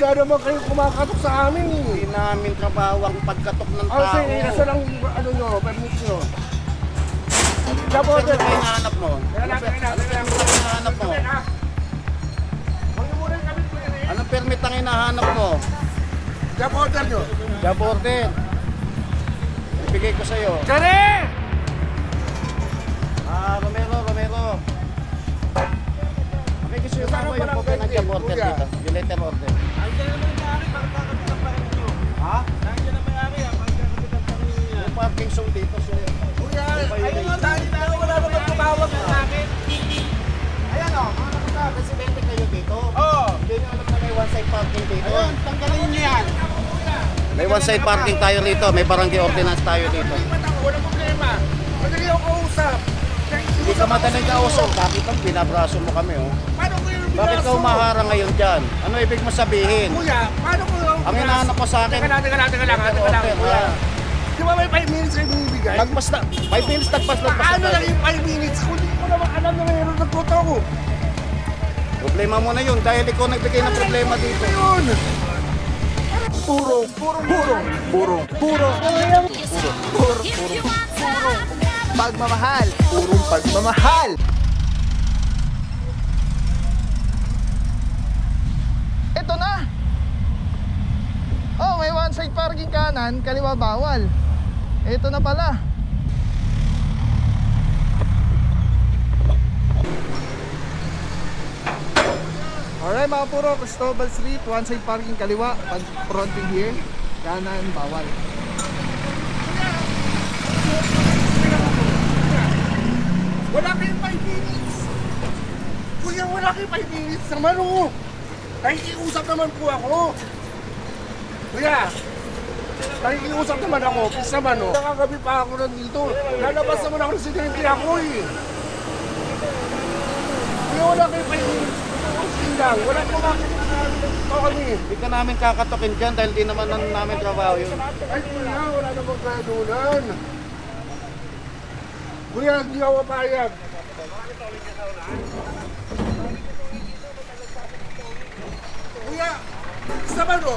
Wala naman kayo kumakatok sa amin eh. Hindi namin trabaho ang pagkatok ng tao. Sige, nasa lang ano nyo, permit nyo. Ano permit ang hinahanap mo? Ano permit ang hinahanap mo? Anong permit ang hinahanap mo? Job order nyo. Job order. Ibigay ko sa'yo. Kare! Romero. Okay, gusto yung ako yung copy ng job order dito. Yung letter order. Nandiyan naman yung may-ari, bakit kakapitan pa rin ninyo? Ha? Nandiyan ang may-ari, bakit kakapitan pa rin ninyo yan? Yung parking zone dito, sir. Kuya, Ayun o, dahil wala naman tumawag sa akin. Ayan o, mga nakasama, residente kayo dito. Oo. Hindi nyo alam na may one-side parking dito. Ayun, tanggalin niyo yan. May one-side parking tayo rito. May barangay ordinance tayo dito. walang problema. Madali ako kausap. Hindi ka madaling kausap. Bakit ang binabraso mo kami, oh? Paano ko yung Bakit ka umaharang ngayon dyan? Ano ibig mo sabihin? Kuya, paano ko yung Ang hinahanap ko sa akin, Teka lang, order, kuya. ha? Di ba may 5 minutes kayo binibigay? Lagpas na. 5 minutes, lagpas na Paano lang tayo. yung 5 minutes? Kung di ko naman alam na mayroon nagkota ko. Problema mo na yun dahil ikaw nagbigay ng problema dito. Yun! Pagmamahal. Purong pagmamahal. Ito na. Oh, may one side parking kanan, kaliwa bawal. Ito na pala. Alright mga puro, Cristobal Street, one side parking kaliwa, pag fronting here, kanan bawal. Wala kayong 5 minutes. Kuya, wala kayong 5 minutes naman oh. Nakikiusap naman po ako. Kuya, nakikiusap naman ako. Please naman oh. Nakagabi pa ako nandito. Lalabas naman ako ng residente ako eh. Kuya, wala kayong 5 minutes. Sige lang, wala kayong makikita kami. Hindi ka namin kakatokin dyan dahil di naman namin trabaho yun. Ay kuya, wala namang kanunan. Kuya, hindi ako papayag. Kuya, isa ba no?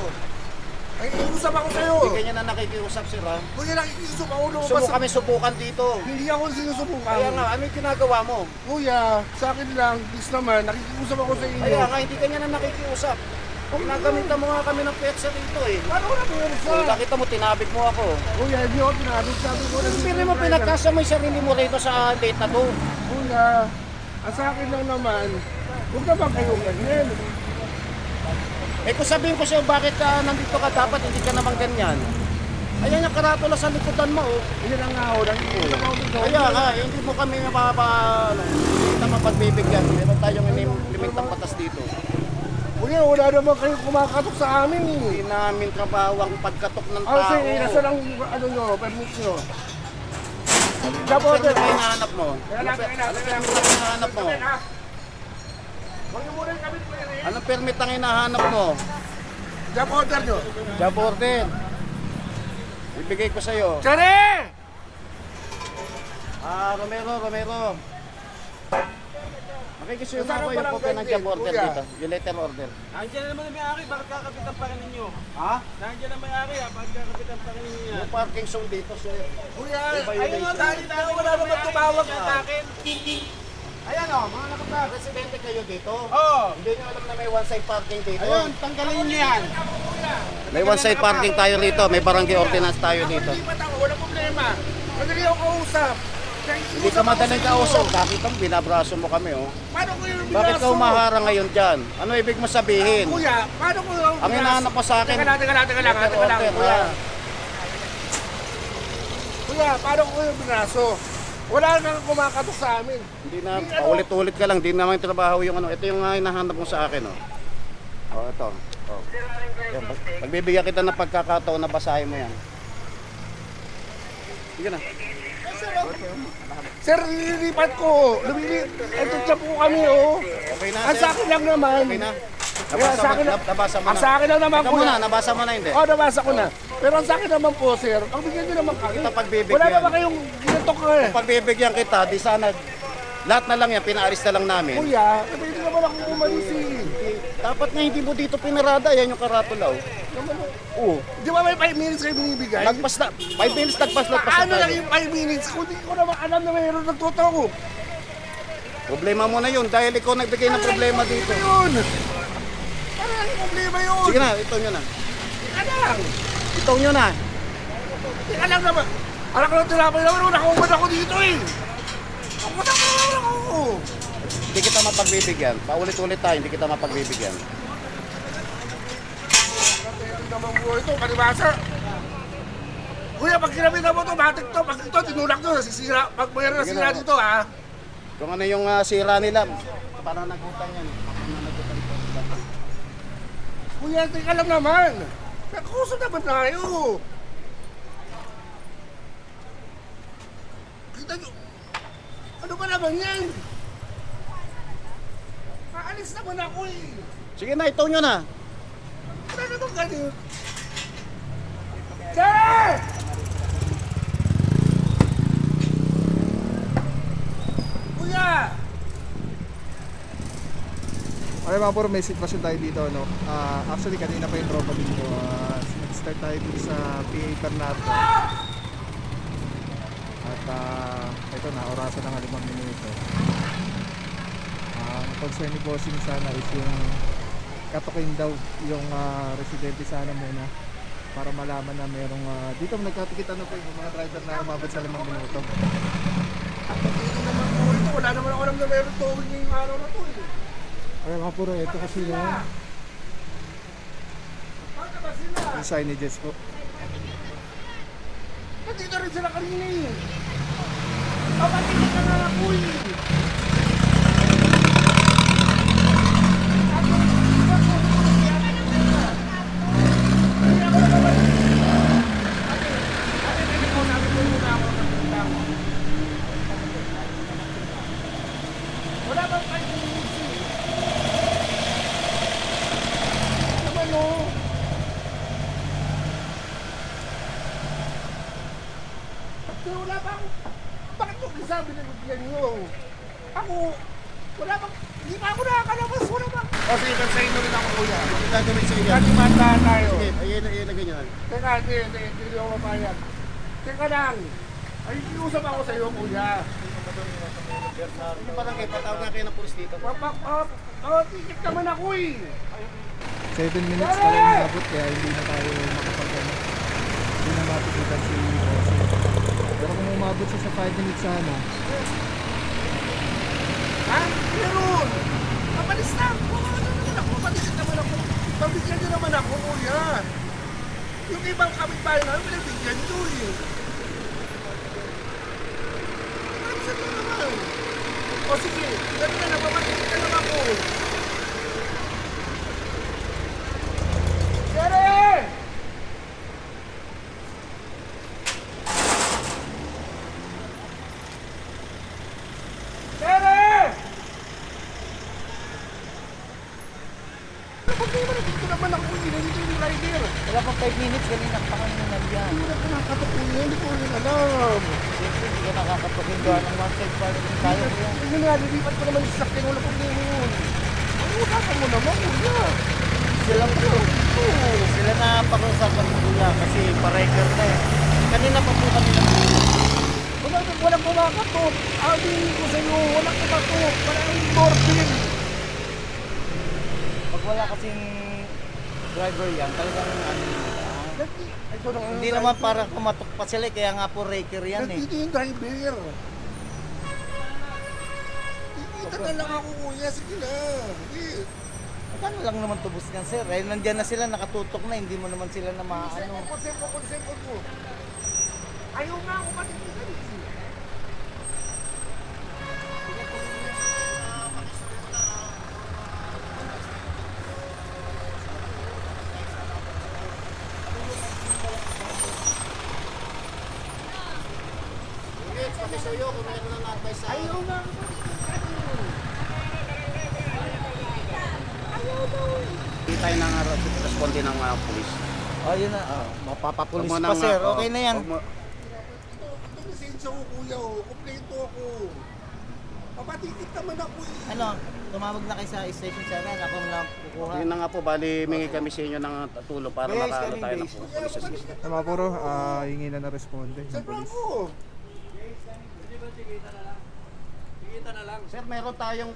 Ay, iusap ako sa'yo. Hindi kanya na nakikiusap, sir, ha? Kuya, nakikiusap ako no. Gusto mo kami subukan dito. Hindi ako sinusubukan. Kaya nga, ano yung ginagawa mo? Kuya, sa akin lang, please naman, nakikiusap ako sa inyo. Kaya nga, hindi kanya na nakikiusap. Ginagamitan mo nga kami ng petsa dito, eh. Paano ko na Kung nakita mo, tinabig mo ako. Kuya, hindi ako pinabig. Sabi ko na Hindi mo pinagkasa mo yung sarili mo rito sa date na to. Kuya, sa akin lang naman, huwag naman kayong ganyan. Eh kung sabihin ko sa'yo bakit nandito ka, dapat hindi ka naman ganyan. Ayan yung karatula sa likodan mo, oh. Hindi lang nga ako lang po. Kaya nga, hindi mo kami hindi naman pagbibigyan. Meron tayong limitang batas dito. Kuya, wala naman kayong kumakatok sa amin eh. Hindi namin trabaho ang pagkatok ng tao. Sige, nasa lang ano nyo, permit nyo. Job Ano order. permit ang hinahanap mo? Ano permit ang hinahanap mo? Huwag yung muna yung kabit ko yan eh. Anong permit ang hinahanap mo? Job order nyo. Job order. Ibigay ko sa'yo. Kare! Romero. Okay, gusto yung Saan ako ang yung copy ng barangay job din, order kuya? dito. Yung letter order. Nandiyan naman yung may-ari, bakit kakapitan pa rin ninyo? Ha? Nandiyan ang may-ari, bakit kakapitan pa rin ninyo yan? Yung parking zone dito, sir. Kuya, Ayun o, dahil wala naman tumawag sa akin. Ayan o, mga nakapag, residente kayo dito. Oo. Hindi nyo alam na may one-side parking dito. Ayun, tanggalin niyo yan. May one-side parking tayo rito. May barangay ordinance tayo dito. hindi pa tao, walang problema. Madali ako kausap. Hindi ka madaling kausap. Bakit ang binabraso mo kami, oh? Paano ko yung Bakit ka umaharang ngayon dyan? Ano ibig mo sabihin? Kuya, paano ko yung Ang hinahanap mo sa akin, Teka lang. letter order, Kuya. ha? Kuya, paano ko yung binaso? Wala nang kumakatok sa amin. Hindi na, paulit-ulit ka lang. Hindi naman trabaho yung ano. Ito yung hinahanap mo sa akin, oh. Oh, ito. Oh. Yan, pagbibigyan kita ng pagkakataon na basahin mo yan. Sige na. Sir, nililipat ko. Ito siya po kami, oh. Okay na, Ang sir. sa akin lang naman. Okay na. Kaya sa akin, Nabasa mo ang na. sa akin lang naman Teka po. muna, nabasa mo na hindi. Oh, nabasa ko na. Pero ang sa akin naman po, sir, pagbigyan nyo naman kami. Kita pagbibigyan. Wala naman kayong ginatok ka eh. Pagbibigyan kita, di sana lahat na lang yan, pinaaris na lang namin. Kuya, pwede naman ako umalis eh. Dapat nga hindi mo dito pinarada. Yan yung karatula. Oh. Oo. Di ba may 5 minutes kayo binibigay? Lagpas na. 5 minutes lagpas na Ano lang tayo. yung 5 minutes? Kung di ko naman alam na mayroon nagtotoo. Problema mo na yun dahil ikaw nagbigay ng problema dito. Yun! Ano yung problema yun? Sige na, ito nyo na. Teka lang! Ito nyo na. Teka lang naman! Alam ko lang tinapay naman, nakaumad ako dito eh! Umad ako! Hindi kita mapagbibigyan. Paulit-ulit tayo, hindi kita mapagbibigyan. Ito naman buhay ito, palibasa! Kuya, pag kinabitan mo ito, matik to, pag ito, tinulak nyo, nasisira, pag mayroon nasira dito ha! Kung ano yung sira nila, parang nagutang yan. Parang nagutang ito. Kuya, teka lang naman! Nagkusap naman tayo! Kita nyo, ano ba naman yan? Kaalis naman ako eh! Sige na, ito nyo na. Ano naman ganyan? Sir! Kuya! Okay mga puro, may sitwasyon tayo dito, no? Actually, kanina pa yung tropa dito. Nag-start tayo dito sa PA Bernardo. At ito na, orasan ng 5 minuto. Ang concern ni Bossing sana is yung katukin daw yung residente sana muna para malaman na merong dito nagkatikitan na po yung mga driver na umabot sa 5 minuto. Hindi naman po ito. Wala naman ako alam na meron towing ngayong araw na to eh. Okay mga puro, ito kasi yung Bakit ba sila? signages po. Nandito rin sila kanina eh. Papatingin ka na ako eh. Wala bang 5 minutes eh? Naman o. Pero wala bang... Bakit mo sabi na bigyan nyo? Ako... Wala bang... Hindi pa ako nakakalabas. Wala bang... O sige, kansayin mo rin ako kuya. Ito gagawin sa inyo. Kasi mandahan tayo. Sige, ayun na ganyan. Teka, hindi ako mapayag. Teka lang. Ay, iusap ako sa iyo, kuya. Hindi pa lang kayo, patawag nga kayo ng pulis dito. Tikit naman ako eh. 7 minutes pa lang inabot kaya hindi na tayo hindi na matikitan si Bossing. Pero kung umabot siya sa 5 minutes sana, Ha? Meron! Kapalis na! Ano naman ako? Patikit naman ako. Pabigyan niyo naman ako, kuya. Yung ibang kapitbahay namin, pinagbigyan niyo eh. Palisan mo naman. O sige, ganun na, napapatikit na lang ako. Sere! Sere! Dito naman ako dito yung rider. Wala pang 5 minutes, kanina pa kami na nandiyan. Hindi na nakakatok ko yun, hindi ko rin alam. Siyempre, hindi ka nakakapagin doon ng one side parking. Kaya mo yan. Yun nga, lilipat ko naman yung sasakyan, wala problema yun. Ang usapan mo naman, kuya. Sila po. Sila na pag-usapan mo kuya kasi pa-record na eh. Kanina pa po kami na. Walang kumakatok. Abi ko sa iyo, walang kumatok. Walang doorbell. Pag wala kasing driver yan, talagang ano. Ito na, Hindi naman para kumatok pa sila eh, kaya nga po raker yan eh. nandito yung driver. Ikita na lang ako, kuya. Sige na. Sige. Magkano lang naman tubos yan sir? Eh, nandiyan na sila, nakatutok na, hindi mo naman sila na maano. Konsepto ko. Ayaw nga ako patikitan. Sige, sabi sa iyo kung meron ng advice sa Ayaw nga ako patikitan. Hindi tayo nang responde ng pulis. Oh, yun na. Oh, mapapapulis Huwag mo pa nang, sir. oh, Okay na yan. huwag mo- Ito lisensya ko, kuya. Kompleto ako. Papatikit naman ako eh. Ano, tumawag na kayo sa station 7, ako lang kukuha. Yun na nga po, bali mingi kami sa inyo ng tulong para Base makaano kami, tayo ng base. police assistance. Mga puro, hingi na responde Sir ng polis. Franco. Sir, meron tayong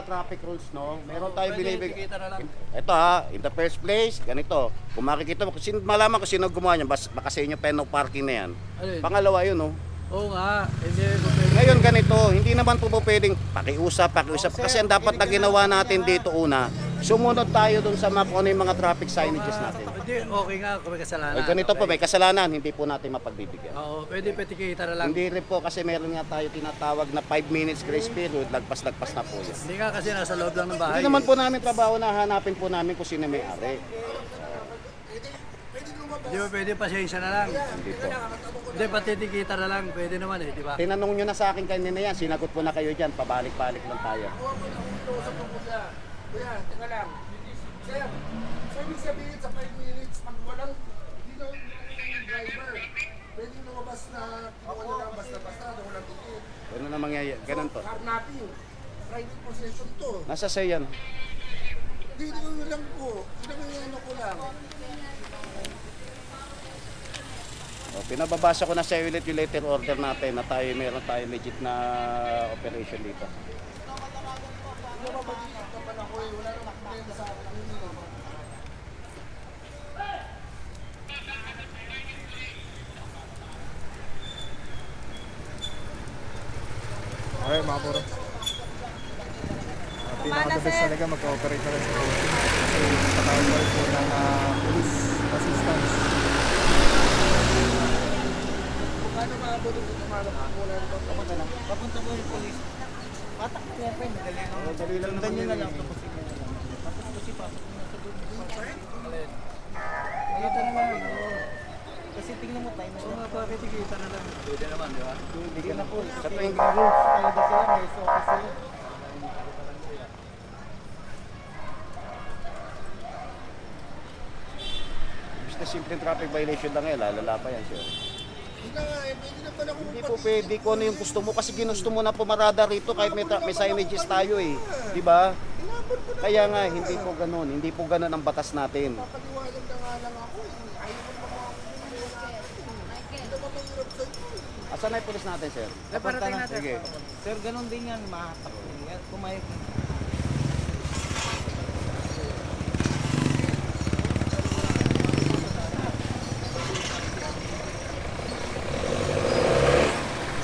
traffic rules, no? Meron tayong binibig. Kita na lang. Ito ha, in the first place, ganito. Kung makikita mo, malaman ko sino gumawa niyan, baka sa inyo pa no parking na yan. Alin? Pangalawa yun, no? Oo nga, hindi po pwede. Ngayon ganito, hindi naman po pwedeng pakiusap. Kasi ang dapat na ginawa natin dito una, sumunod tayo dun sa mga kung ano yung mga traffic signages natin. Hindi, okay nga kung may kasalanan. Ganito po, may kasalanan, hindi po natin mapagbibigyan. Oo, pwede kita na lang. Hindi rin po kasi meron nga tayo tinatawag na 5 minutes grace period, lagpas-lagpas na po yun. Hindi nga kasi nasa loob lang ng bahay. Hindi naman po namin trabaho na hanapin po namin kung sino may ari. Hindi ba pwede pasensya na lang? Hindi po. Hindi, patitikita na lang. Pwede naman eh, di ba? Tinanong nyo na sa akin kanina yan, sinagot po na kayo dyan, pabalik-balik lang tayo. Kuya, teka lang. Sir, so ibig sabihin sa 5 minutes, pag walang, hindi na yung driver, pwede lumabas na, kinuha na lang basta-basta, na walang ticket. Ano na mangyayari? Ganun po. Carnapping, private possession to. Nasa sa yan. Hindi ko lang po, ano ko lang. O, pinababasa ko na sa ulit yung letter order natin na meron tayo legit na operation dito. Ano ba mag-iit naman ako eh, wala namang problema sa akin. Okay, mga puro. Pinaka-the best talaga mag-cooperate na lang sa polis. Kasi patawag po ng police assistance. Paano maabot yung tumalap ako? Wala namang kamagana. Papunta po yung police. Patak na yan, friend. Madali lang. Dali lang Sundan nyo na lang. Tapos sige na lang. Tapos kasi pasok na sa doon. Dito na lang. Oo. Kasi tingnan mo tayo na Oo nga, patitikita na lang. Pwede naman, di ba? Hindi ka na po. Sa Sa tuwing rules, tayo ba sila? May SOP sila. na simpleng traffic violation lang lalala pa yan, sir. Hindi na nga eh, pwede na pala Hindi po pwede kung ano yung gusto mo kasi ginusto mo na pumarada rito kahit may signages tayo eh. Di ba? Kaya nga, hindi po ganun. Hindi po ganun ang batas natin. Papaliwanag na nga lang ako eh. Ayaw mo naman ako hindi naman mahirap sa inyo eh. Asan na yung pulis natin, sir? Parating natin. Sige. Sir, ganun din yan. Mahatak din yan. Kumayag.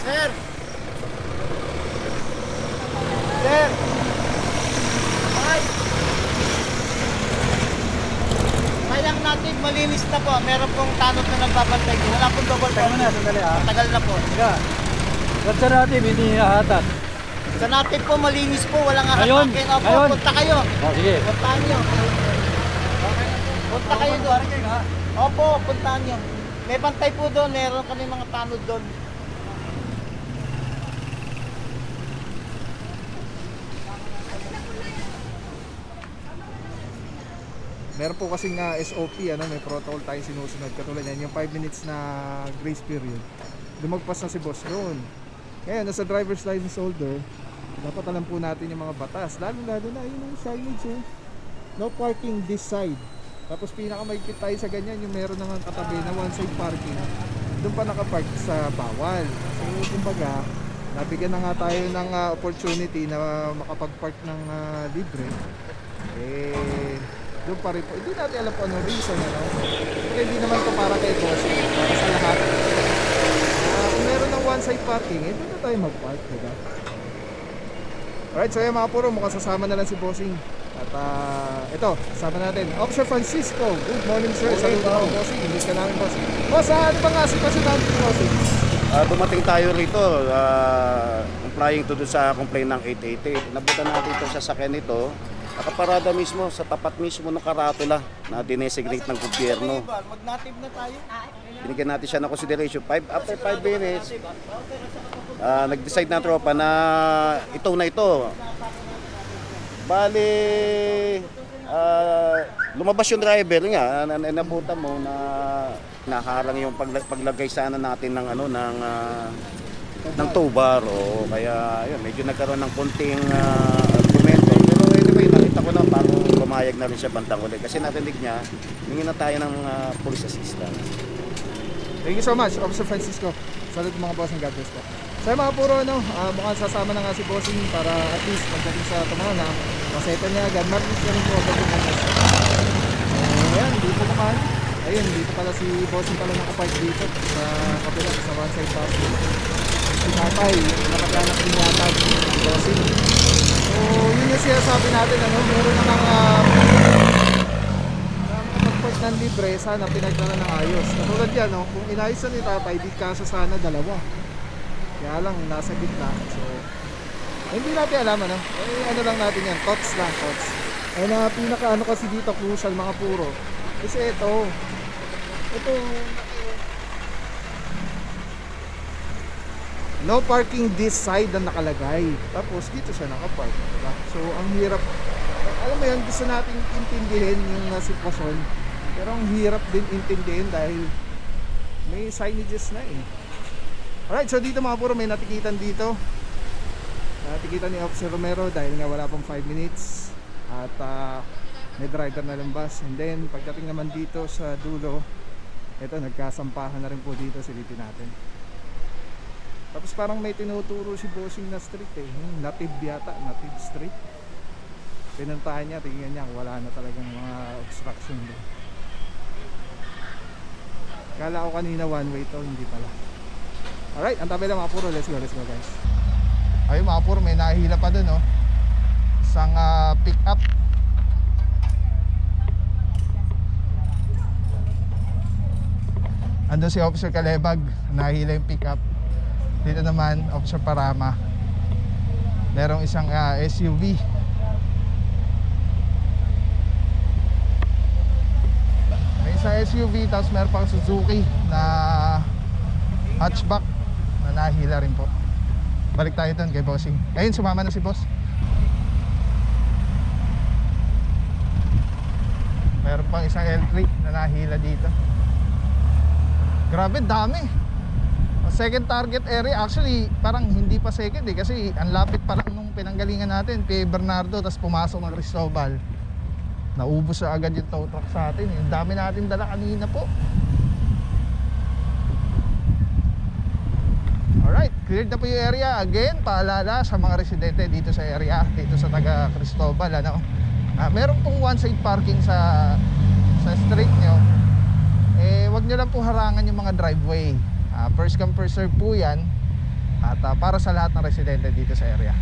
Sir! Sir! Ay! Kayang natin malinis na po. Meron pong tanod na nagbabantay. Wala pong double Tama na, sandali ah. Tagal na po. Teka, ba't sa natin hindi hahatak? Sa natin po malinis po. Walang Ngayon, ahatakin. Opo, ngayon. punta kayo. O, sige. Puntahan nyo. Punta kayo doon. Opo, puntahan nyo. May bantay po doon. Meron kami mga tanod doon. Meron po kasing SOP, may protocol tayong sinusunod. Katulad yan, yung 5 minutes na grace period. Lumagpas na si boss doon. Ngayon, nasa driver's license holder, dapat alam po natin yung mga batas. Lalo-lalo na yun yung signage eh. No parking this side. Tapos pinakamaigpit tayo sa ganyan, yung meron nang katabi na one side parking. Doon pa nakapark sa bawal. So, kumbaga, nabigyan na nga tayo ng opportunity na makapag-park ng libre. Doon pa rin po. Hindi natin alam kung anong reason. Pero hindi naman to para kay boss. Para sa lahat. Kung meron ng one side parking, doon na tayo mag-park. Diba? Alright, so yung mga puro, mukhang sasama na lang si Bossing. At ito, kasama natin, Officer Francisco. Good morning sir. Saludo ako Bossing. Hindi ka namin Bossing. Boss, ano ba nga sitwasyon natin Bossing? Dumating tayo rito, complying to dun sa complaint ng 888. Nabutan natin itong sasakyan nito. Nakaparada mismo sa tapat mismo ng karatula na dinesignate ng gobyerno. Mag-native na tayo. Binigyan natin siya ng consideration. After 5 minutes, nag-decide na tropa na ito na ito. Bali, lumabas yung driver nga, nabutan mo na naharang yung paglagay sana natin ng ng tow bar. Oo, kaya yun, medyo nagkaroon ng konting argumento. Pero anyway, nakita ko na parang pumayag na rin siya bandang ulit. Kasi narinig niya, hingi na tayo ng police assistance. Thank you so much, Officer Francisco. Salud mga bossing, God bless po. So mga puro, mukhang sasama na nga si bossing para at least pagdating sa tumahan na maseta niya agad. Marinis na rin po agad yung message. So ayan, dito naman. Ayun, dito pala si bossing pala nakapark dito sa kapila, sa one side parking. Si tatay, nakaplanap din yata si bossing. So yun yung sinasabi natin, meron na mga pag-park ng libre, sana pinagdala ng ayos. Katulad yan, kung inayos na ni tatay, di kasa sana dalawa. Kaya lang, nasa gitna. So, hindi natin alam, ano lang natin yan, thoughts lang, thoughts. Ay na pinaka kasi dito, crucial mga puro. Kasi ito, no parking this side na nakalagay. Tapos dito siya nakapark, diba? So, ang hirap, alam mo yan, gusto natin intindihin yung sitwasyon. Pero ang hirap din intindihin dahil may signages na eh. Alright, so dito mga puro may natikitan dito. Natikitan ni Officer Romero dahil nga wala pang 5 minutes. At may driver na lambas. And then pagdating naman dito sa dulo, ito nagkasampahan na rin po dito sa dito natin. Tapos parang may tinuturo si bossing na street eh. Native yata, Native Street. Pinuntahan niya, tingnan niya, wala na talagang mga obstruction doon. Kala ko kanina one way to, hindi pala. Alright, ang tabi lang mga puro, let's go guys. Ayun mga puro, may nahihila pa doon isang pick up. Andun si Officer Calebag, nahihila yung pick up. Dito naman, Officer Parama. Merong isang SUV. May isang SUV, tapos meron pang Suzuki na hatchback na nahila rin po. Balik tayo doon kay bossing. Ayun, sumama na si boss. Meron pang isang L3 na nahila dito. Grabe, dami. Second target area, actually parang hindi pa second kasi ang lapit pa lang nung pinanggalingan natin kay Bernardo, tapos pumasok ng Cristobal. Naubos na agad yung tow truck sa atin. Yung dami natin dala kanina po. Alright, cleared na po yung area. Again, paalala sa mga residente dito sa area, dito sa taga Cristobal, meron pong one side parking sa street nyo. Wag nyo lang po harangan yung mga driveway. First come first serve po yan. At para sa lahat ng residente dito sa area.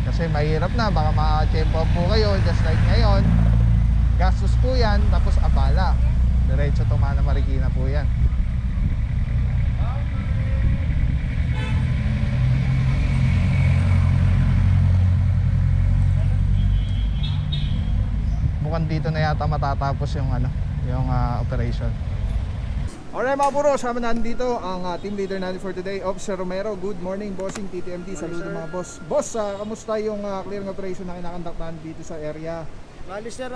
Kasi mahirap na, baka makachempo po kayo just like ngayon. Gastos po yan, tapos abala. Diretso Tumana Marikina po yan. Mukhang dito na yata matatapos yung operation. Alright mga puro, sama na dito ang team leader natin for today, Officer Romero. Good morning, bossing TTMD. Saludo mga boss. Boss, kamusta yung clearing operation na kinakandaktan dito sa area? Bali sir,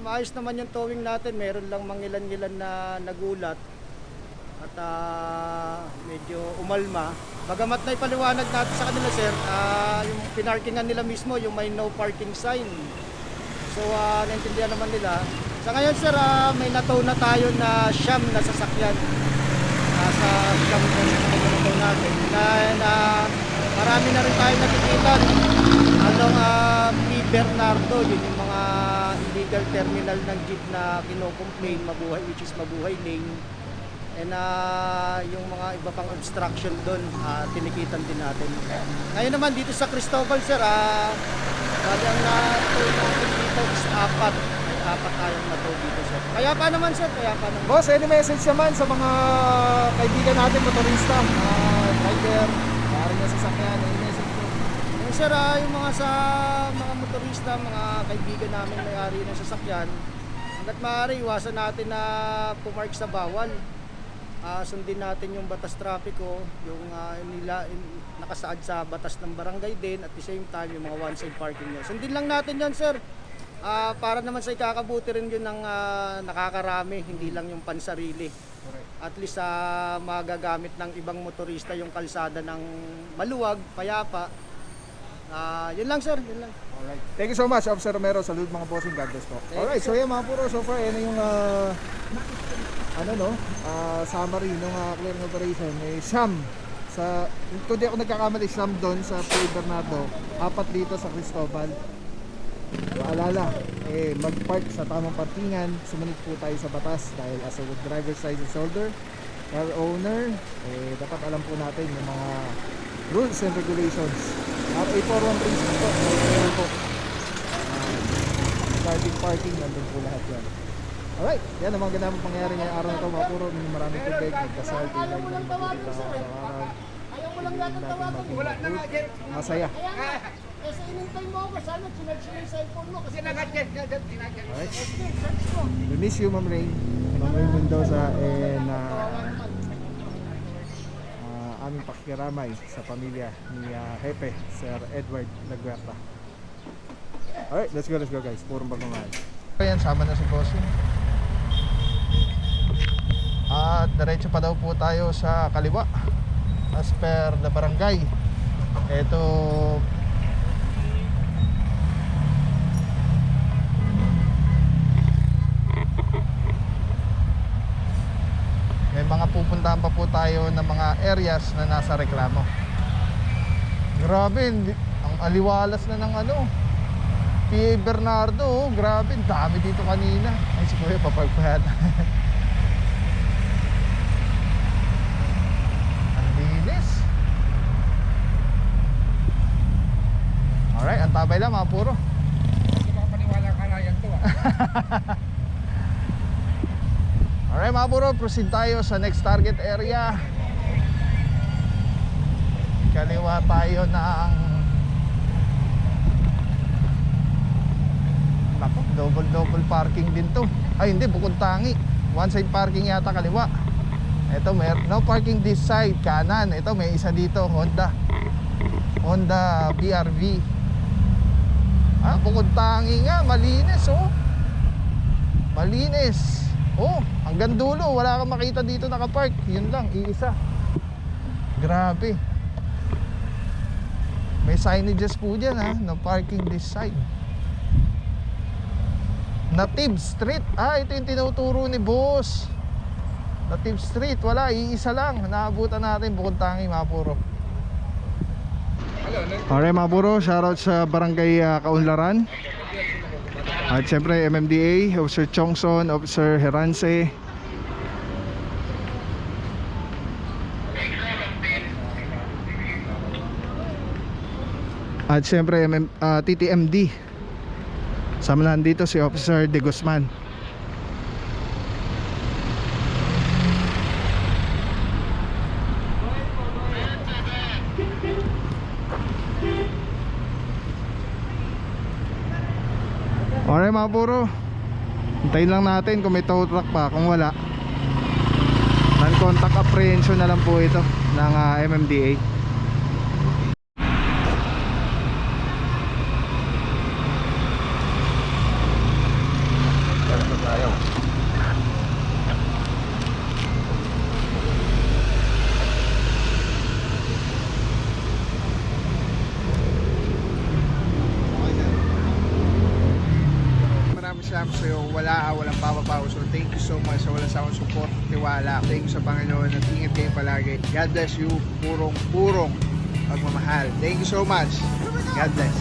maayos naman yung towing natin. Meron lang mangilan-ngilan na nagulat at medyo umalma. Bagamat na ipaliwanag natin sa kanila sir, yung pinarkingan nila mismo, yung may no parking sign. So naintindihan naman nila. Sa ngayon sir, may natow na tayo na siyam na sasakyan. Sa siyam na natow natin. Na marami na rin tayo nakikilan. P. Bernardo, yun yung mga illegal terminal ng jeep na kino-complain, which is Mabuhay Lane. And yung mga iba pang obstruction doon, tinikitan din natin. Ngayon naman dito sa Cristobal sir, bali ang natow natin dito is apat tayong natow dito sir. Kaya pa naman sir, kaya pa naman. Boss, any message naman sa mga kaibigan natin, motorista, mga driver, maaari na sasakyan, any message po? Sir, yung mga sa mga motorista, mga kaibigan namin may-ari ng sasakyan, hanggat maaari, iwasan natin na pumark sa bawal. Sundin natin yung batas trapiko, yung nakasaad sa batas ng barangay din, at the same time yung mga one-side parking nyo. Sundin lang natin yan sir. Para naman sa ikakabuti rin yun ng nakakarami, hindi lang yung pansarili. At least magagamit ng ibang motorista yung kalsada ng maluwag, payapa. Yun lang sir, yun lang. Alright. Thank you so much, Officer Romero. Salute mga bossing. God bless po. Alright, so yan mga puro. So far, yan yung summary ng clearing operation. Siyam sa, hindi ako nagkakamali, siyam doon sa P. Bernardo, 4 dito sa Cristobal. Paalala, mag-park sa tamang parkingan, sumunod po tayo sa batas dahil as a driver's license holder, car owner, dapat alam po natin yung mga rules and regulations. RA 413 po, meron po. Starting parking, nandun po lahat yan. Alright, yan ang mga ganamang pangyayari ngayong araw na ito mga puro. Maraming tubig, nagdasal, tilay ng mabuti sa araw-araw. Hindi natin maging masaya. Sa inintay mo ako, sana chinarge mo yung cellphone mo kasi Alright. We miss you, Ma'am Rain. Ma'am Rain Mendoza and aming pakikiramay sa pamilya ni Hepe, Sir Edward Laguerta. Alright, let's go guys. Purong bagmamahal. Ayan, sama na si Bossing. At diretso pa daw po tayo sa kaliwa as per the barangay. Ito may mga pupuntahan pa po tayo ng mga areas na nasa reklamo. Grabe, ang aliwalas na ng P.A. Bernardo, grabe, dami dito kanina. Ay, si Kuya, papagpahad. Ang linis. Alright, ang tabay lang mga puro. Paniwala ka na yan to Alright mga puro, proceed tayo sa next target area. Kaliwa tayo ng double parking din to. Ay hindi, bukod tangi. One side parking yata kaliwa. Ito no parking this side, kanan. Ito may isa dito, Honda BRV. Bukod tangi nga, malinis malinis. Hanggang dulo, wala kang makita dito nakapark. Yun lang, iisa. Grabe. May signages po dyan no parking this side. Native Street. Ito yung tinuturo ni boss. Native Street, wala, iisa lang. Naabutan natin, bukod tangi mga puro. Alright mga puro, shoutout sa barangay Kaunlaran. At syempre MMDA, Officer Chongson, Officer Herance. At syempre TTMD. Samahan dito si Officer De Guzman. Alright mga puro, hintayin lang natin kung may tow truck pa. Kung wala, non-contact apprehension na lang po ito ng MMDA. Walang papapaw. So thank you so much sa walang sawang support, tiwala. Thank you sa Panginoon at ingat kayo palagi. God bless you. Purong pagmamahal. Thank you so much. God bless.